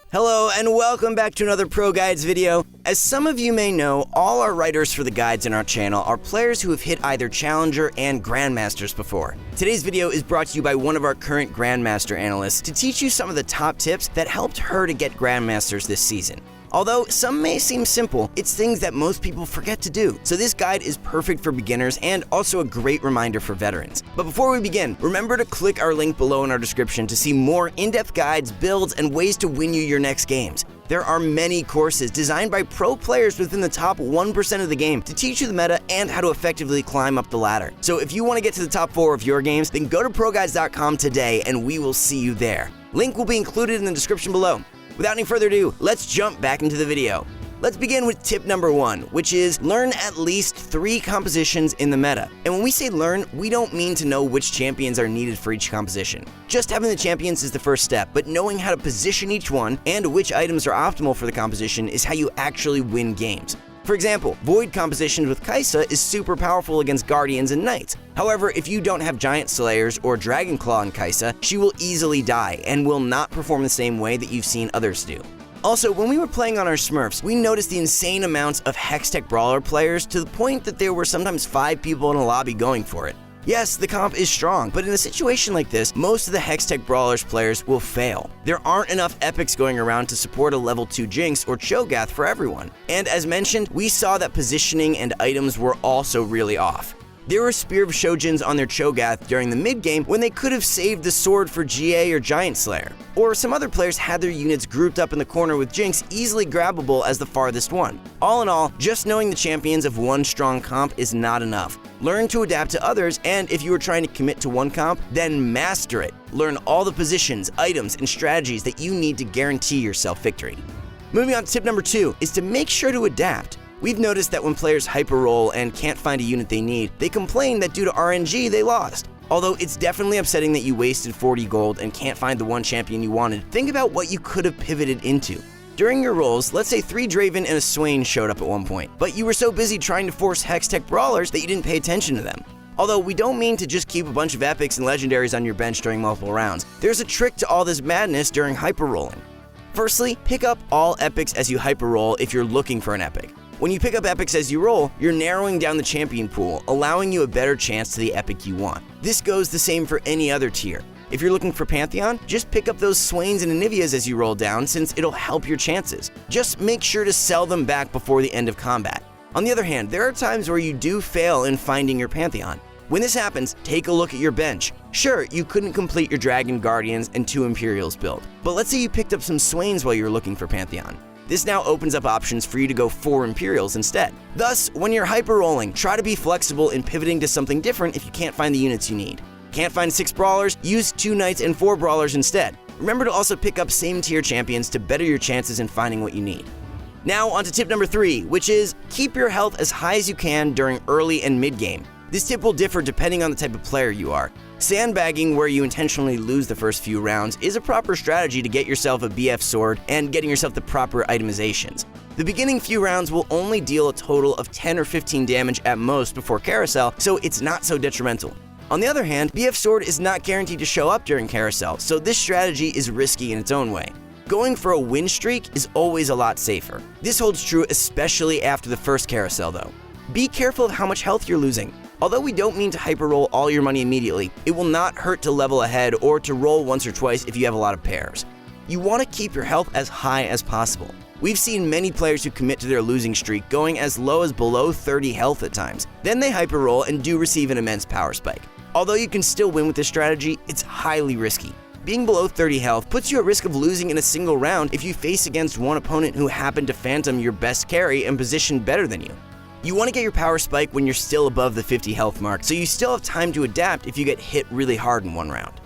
Hello and welcome back to another Pro Guides video. As some of you may know, all our writers for the guides in our channel are players who have hit either Challenger and Grandmasters before. Today's video is brought to you by one of our current Grandmaster analysts to teach you some of the top tips that helped her to get Grandmasters this season. Although some may seem simple, it's things that most people forget to do. So this guide is perfect for beginners and also a great reminder for veterans. But before we begin, remember to click our link below in our description to see more in-depth guides, builds, and ways to win you your next games. There are many courses designed by pro players within the top 1% of the game to teach you the meta and how to effectively climb up the ladder. So if you want to get to the top 4 of your games, then go to ProGuides.com today and we will see you there. Link will be included in the description below. Without any further ado, let's jump back into the video. Let's begin with tip number 1, which is learn at least 3 compositions in the meta. And when we say learn, we don't mean to know which champions are needed for each composition. Just having the champions is the first step, but knowing how to position each one and which items are optimal for the composition is how you actually win games. For example, Void compositions with Kai'Sa is super powerful against Guardians and Knights. However, if you don't have Giant Slayers or Dragon Claw in Kai'Sa, she will easily die and will not perform the same way that you've seen others do. Also, when we were playing on our Smurfs, we noticed the insane amounts of Hextech Brawler players to the point that there were sometimes 5 people in a lobby going for it. Yes, the comp is strong, but in a situation like this, most of the Hextech Brawlers players will fail. There aren't enough epics going around to support a level 2 Jinx or Cho'Gath for everyone. And as mentioned, we saw that positioning and items were also really off. There were Spear of Shojins on their Cho'Gath during the mid-game when they could have saved the sword for GA or Giant Slayer. Or some other players had their units grouped up in the corner with Jinx easily grabbable as the farthest one. All in all, just knowing the champions of one strong comp is not enough. Learn to adapt to others, and if you are trying to commit to one comp, then master it. Learn all the positions, items, and strategies that you need to guarantee yourself victory. Moving on to tip number 2 is to make sure to adapt. We've noticed that when players hyper-roll and can't find a unit they need, they complain that due to RNG they lost. Although it's definitely upsetting that you wasted 40 gold and can't find the one champion you wanted, think about what you could have pivoted into. During your rolls, let's say 3 Draven and a Swain showed up at one point, but you were so busy trying to force Hextech Brawlers that you didn't pay attention to them. Although we don't mean to just keep a bunch of epics and legendaries on your bench during multiple rounds, there's a trick to all this madness during hyper-rolling. Firstly, pick up all epics as you hyper-roll if you're looking for an epic. When you pick up epics as you roll, you're narrowing down the champion pool, allowing you a better chance to the epic you want. This goes the same for any other tier. If you're looking for Pantheon, just pick up those Swains and Anivias as you roll down since it'll help your chances. Just make sure to sell them back before the end of combat. On the other hand, there are times where you do fail in finding your Pantheon. When this happens, take a look at your bench. Sure, you couldn't complete your Dragon Guardians and 2 Imperials build, but let's say you picked up some Swains while you were looking for Pantheon. This now opens up options for you to go 4 Imperials instead. Thus, when you're hyper-rolling, try to be flexible in pivoting to something different if you can't find the units you need. Can't find 6 Brawlers? Use 2 Knights and 4 Brawlers instead. Remember to also pick up same tier champions to better your chances in finding what you need. Now on to tip number 3, which is keep your health as high as you can during early and mid-game. This tip will differ depending on the type of player you are. Sandbagging, where you intentionally lose the first few rounds, is a proper strategy to get yourself a BF sword and getting yourself the proper itemizations. The beginning few rounds will only deal a total of 10 or 15 damage at most before Carousel, so it's not so detrimental. On the other hand, BF sword is not guaranteed to show up during Carousel, so this strategy is risky in its own way. Going for a win streak is always a lot safer. This holds true especially after the first Carousel though. Be careful of how much health you're losing. Although we don't mean to hyper-roll all your money immediately, it will not hurt to level ahead or to roll once or twice if you have a lot of pairs. You want to keep your health as high as possible. We've seen many players who commit to their losing streak going as low as below 30 health at times. Then they hyper-roll and do receive an immense power spike. Although you can still win with this strategy, it's highly risky. Being below 30 health puts you at risk of losing in a single round if you face against one opponent who happened to phantom your best carry and position better than you. You want to get your power spike when you're still above the 50 health mark, so you still have time to adapt if you get hit really hard in one round.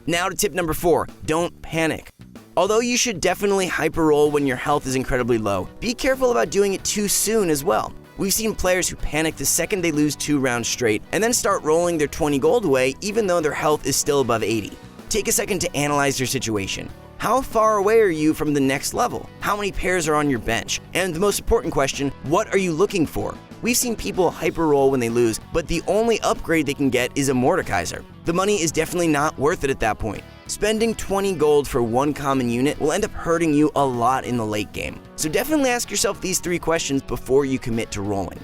Now to tip number 4, don't panic. Although you should definitely hyper-roll when your health is incredibly low, be careful about doing it too soon as well. We've seen players who panic the second they lose 2 rounds straight and then start rolling their 20 gold away even though their health is still above 80. Take a second to analyze your situation. How far away are you from the next level? How many pairs are on your bench? And the most important question, what are you looking for? We've seen people hyper-roll when they lose, but the only upgrade they can get is a Mordekaiser. The money is definitely not worth it at that point. Spending 20 gold for one common unit will end up hurting you a lot in the late game. So definitely ask yourself these 3 questions before you commit to rolling.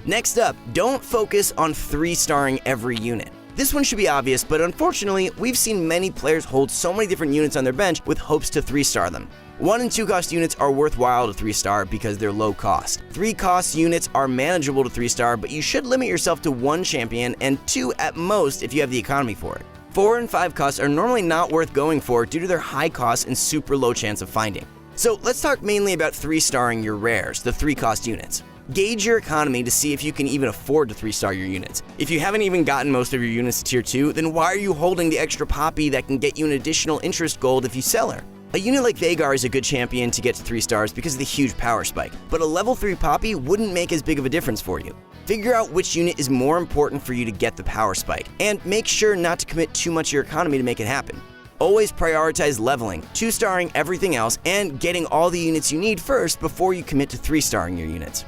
Next up, don't focus on 3-starring every unit. This one should be obvious, but unfortunately, we've seen many players hold so many different units on their bench with hopes to 3-star them. 1 and 2 cost units are worthwhile to 3-star because they're low cost. 3 cost units are manageable to 3-star, but you should limit yourself to 1 champion and 2 at most if you have the economy for it. 4 and 5 costs are normally not worth going for due to their high cost and super low chance of finding. So let's talk mainly about 3-starring your rares, the 3 cost units. Gauge your economy to see if you can even afford to 3-star your units. If you haven't even gotten most of your units to tier 2, then why are you holding the extra poppy that can get you an additional interest gold if you sell her? A unit like Veigar is a good champion to get to 3 stars because of the huge power spike, but a level 3 poppy wouldn't make as big of a difference for you. Figure out which unit is more important for you to get the power spike, and make sure not to commit too much of your economy to make it happen. Always prioritize leveling, 2-starring everything else, and getting all the units you need first before you commit to 3-starring your units.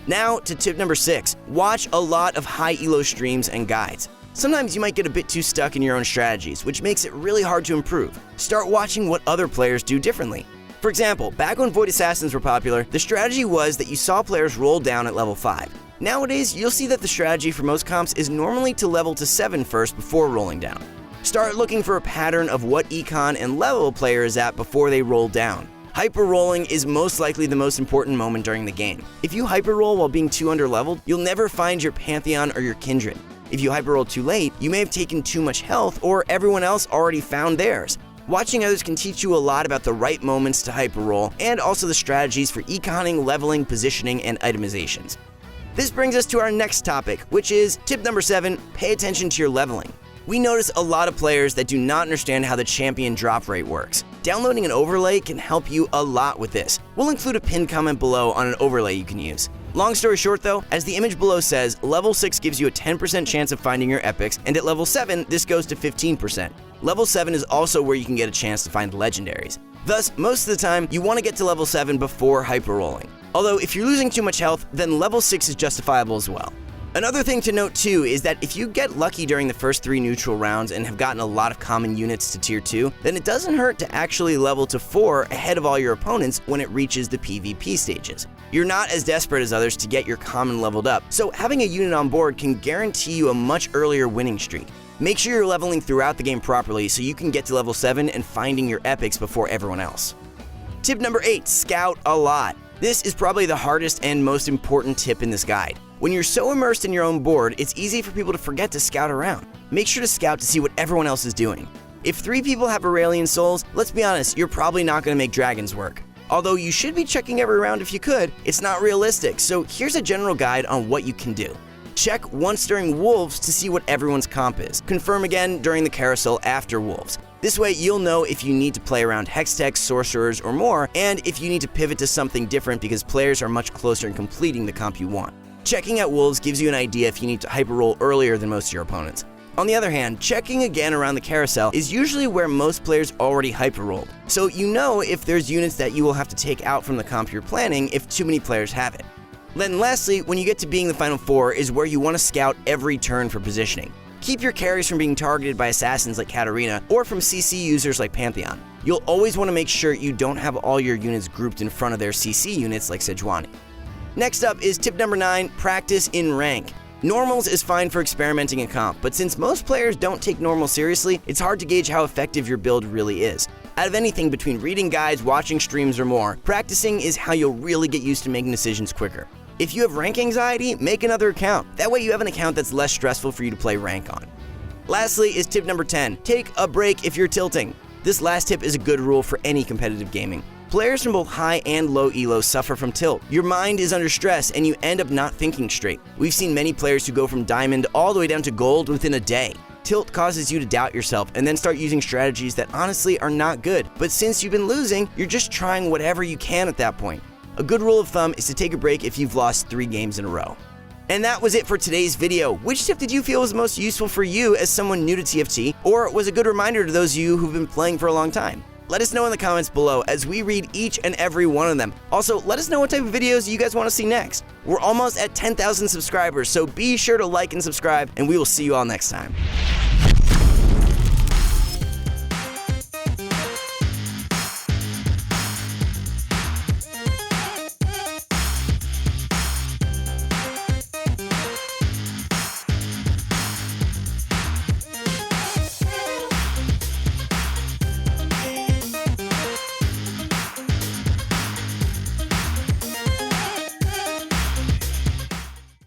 Now to tip number 6, watch a lot of high elo streams and guides. Sometimes you might get a bit too stuck in your own strategies, which makes it really hard to improve. Start watching what other players do differently. For example, back when Void Assassins were popular, the strategy was that you saw players roll down at level 5. Nowadays, you'll see that the strategy for most comps is normally to level to 7 first before rolling down. Start looking for a pattern of what econ and level a player is at before they roll down. Hyper rolling is most likely the most important moment during the game. If you hyper roll while being too underleveled, you'll never find your Pantheon or your Kindred. If you hyper roll too late, you may have taken too much health or everyone else already found theirs. Watching others can teach you a lot about the right moments to hyper roll and also the strategies for econing, leveling, positioning, and itemizations. This brings us to our next topic, which is tip number 7, pay attention to your leveling. We notice a lot of players that do not understand how the champion drop rate works. Downloading an overlay can help you a lot with this. We'll include a pinned comment below on an overlay you can use. Long story short though, as the image below says, level 6 gives you a 10% chance of finding your epics, and at level 7, this goes to 15%. Level 7 is also where you can get a chance to find legendaries. Thus, most of the time, you want to get to level 7 before hyper rolling. Although if you're losing too much health, then level 6 is justifiable as well. Another thing to note too is that if you get lucky during the first 3 neutral rounds and have gotten a lot of common units to tier 2, then it doesn't hurt to actually level to 4 ahead of all your opponents when it reaches the PvP stages. You're not as desperate as others to get your common leveled up, so having a unit on board can guarantee you a much earlier winning streak. Make sure you're leveling throughout the game properly so you can get to level 7 and finding your epics before everyone else. Tip number 8, scout a lot. This is probably the hardest and most important tip in this guide. When you're so immersed in your own board, it's easy for people to forget to scout around. Make sure to scout to see what everyone else is doing. If 3 people have Aurelian souls, let's be honest, you're probably not going to make dragons work. Although you should be checking every round if you could, it's not realistic, so here's a general guide on what you can do. Check once during wolves to see what everyone's comp is. Confirm again during the carousel after wolves. This way you'll know if you need to play around hextechs, sorcerers, or more, and if you need to pivot to something different because players are much closer in completing the comp you want. Checking at wolves gives you an idea if you need to hyper roll earlier than most of your opponents. On the other hand, checking again around the carousel is usually where most players already hyper rolled, so you know if there's units that you will have to take out from the comp you're planning if too many players have it. Then lastly, when you get to being the final 4 is where you want to scout every turn for positioning. Keep your carries from being targeted by assassins like Katarina or from CC users like Pantheon. You'll always want to make sure you don't have all your units grouped in front of their CC units like Sejuani. Next up is tip number 9, practice in rank. Normals is fine for experimenting in comp, but since most players don't take normal seriously, it's hard to gauge how effective your build really is. Out of anything between reading guides, watching streams, or more, practicing is how you'll really get used to making decisions quicker. If you have rank anxiety, make another account. That way you have an account that's less stressful for you to play rank on. Lastly is tip number 10, take a break if you're tilting. This last tip is a good rule for any competitive gaming. Players from both high and low elo suffer from tilt. Your mind is under stress and you end up not thinking straight. We've seen many players who go from diamond all the way down to gold within a day. Tilt causes you to doubt yourself and then start using strategies that honestly are not good. But since you've been losing, you're just trying whatever you can at that point. A good rule of thumb is to take a break if you've lost 3 games in a row. And that was it for today's video. Which tip did you feel was most useful for you as someone new to TFT, or was a good reminder to those of you who've been playing for a long time? Let us know in the comments below as we read each and every one of them. Also, let us know what type of videos you guys want to see next. We're almost at 10,000 subscribers, so be sure to like and subscribe, and we will see you all next time.